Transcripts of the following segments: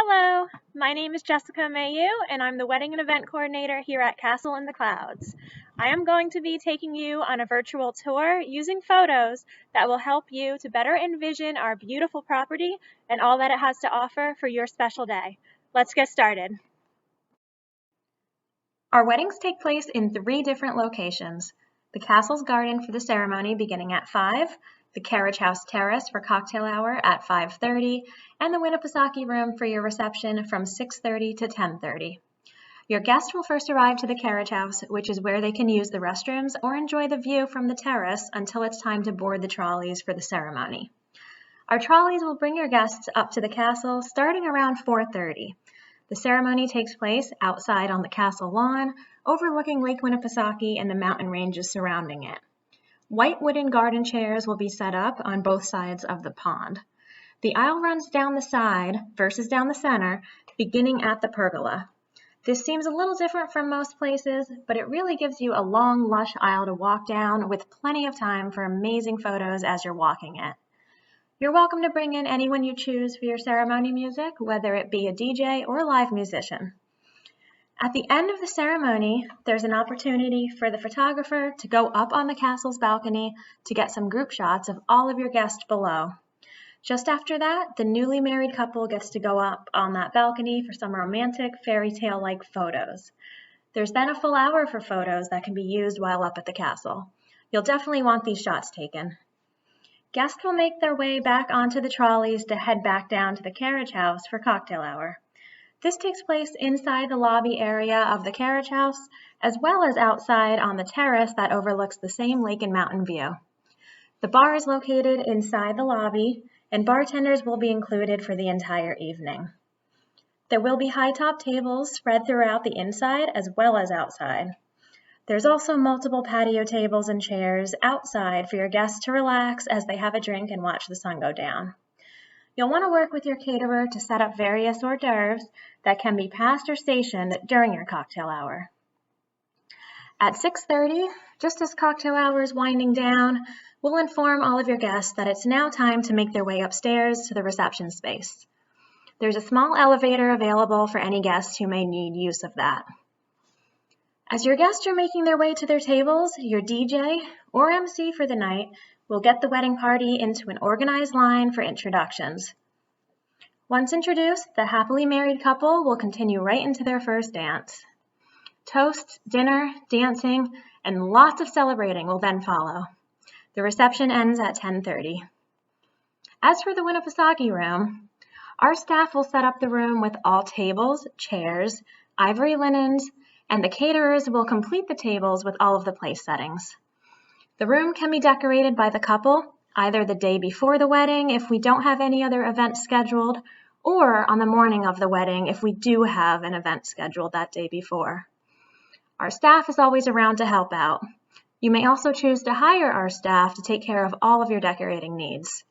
Hello, my name is Jessica Mayu, and I'm the Wedding and Event Coordinator here at Castle in the Clouds. I am going to be taking you on a virtual tour using photos that will help you to better envision our beautiful property and all that it has to offer for your special day. Let's get started. Our weddings take place in 3 different locations. The Castle's Garden for the ceremony beginning at 5, the Carriage House Terrace for cocktail hour at 5:30, and the Winnipesaukee Room for your reception from 6:30 to 10:30. Your guests will first arrive to the Carriage House, which is where they can use the restrooms or enjoy the view from the terrace until it's time to board the trolleys for the ceremony. Our trolleys will bring your guests up to the castle starting around 4:30. The ceremony takes place outside on the castle lawn, overlooking Lake Winnipesaukee and the mountain ranges surrounding it. White wooden garden chairs will be set up on both sides of the pond. The aisle runs down the side versus down the center, beginning at the pergola. This seems a little different from most places, but it really gives you a long, lush aisle to walk down with plenty of time for amazing photos as you're walking it. You're welcome to bring in anyone you choose for your ceremony music, whether it be a DJ or a live musician. At the end of the ceremony, there's an opportunity for the photographer to go up on the castle's balcony to get some group shots of all of your guests below. Just after that, the newly married couple gets to go up on that balcony for some romantic fairy tale-like photos. There's then a full hour for photos that can be used while up at the castle. You'll definitely want these shots taken. Guests will make their way back onto the trolleys to head back down to the carriage house for cocktail hour. This takes place inside the lobby area of the carriage house, as well as outside on the terrace that overlooks the same lake and mountain view. The bar is located inside the lobby, and bartenders will be included for the entire evening. There will be high-top tables spread throughout the inside as well as outside. There's also multiple patio tables and chairs outside for your guests to relax as they have a drink and watch the sun go down. You'll want to work with your caterer to set up various hors d'oeuvres that can be passed or stationed during your cocktail hour. At 6:30, just as cocktail hour is winding down, we'll inform all of your guests that it's now time to make their way upstairs to the reception space. There's a small elevator available for any guests who may need use of that. As your guests are making their way to their tables, your DJ or MC for the night will get the wedding party into an organized line for introductions. Once introduced, the happily married couple will continue right into their first dance. Toasts, dinner, dancing, and lots of celebrating will then follow. The reception ends at 10:30. As for the Winnipesaukee room, our staff will set up the room with all tables, chairs, ivory linens, and the caterers will complete the tables with all of the place settings. The room can be decorated by the couple, either the day before the wedding if we don't have any other events scheduled, or on the morning of the wedding if we do have an event scheduled that day before. Our staff is always around to help out. You may also choose to hire our staff to take care of all of your decorating needs.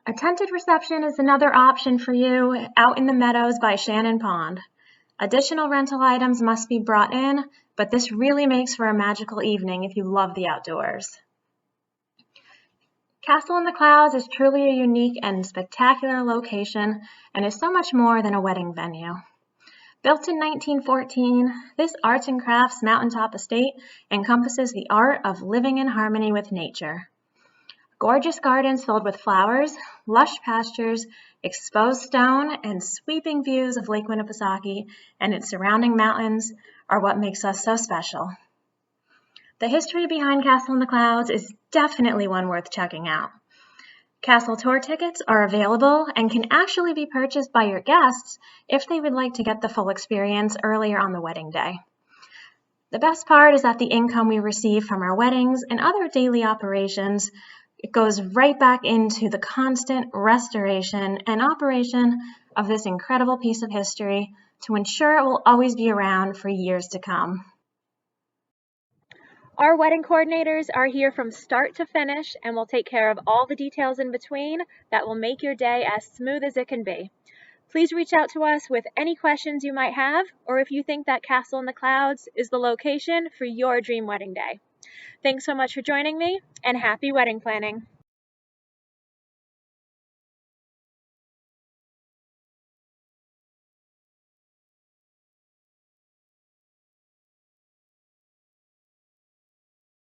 A tented reception is another option for you out in the meadows by Shannon Pond. Additional rental items must be brought in, but this really makes for a magical evening if you love the outdoors. Castle in the Clouds is truly a unique and spectacular location and is so much more than a wedding venue. Built in 1914, this arts and crafts mountaintop estate encompasses the art of living in harmony with nature. Gorgeous gardens filled with flowers, lush pastures, exposed stone, and sweeping views of Lake Winnipesaukee and its surrounding mountains are what makes us so special. The history behind Castle in the Clouds is definitely one worth checking out. Castle tour tickets are available and can actually be purchased by your guests if they would like to get the full experience earlier on the wedding day. The best part is that the income we receive from our weddings and other daily operations, it goes right back into the constant restoration and operation of this incredible piece of history to ensure it will always be around for years to come. Our wedding coordinators are here from start to finish and will take care of all the details in between that will make your day as smooth as it can be. Please reach out to us with any questions you might have, or if you think that Castle in the Clouds is the location for your dream wedding day. Thanks so much for joining me, and happy wedding planning.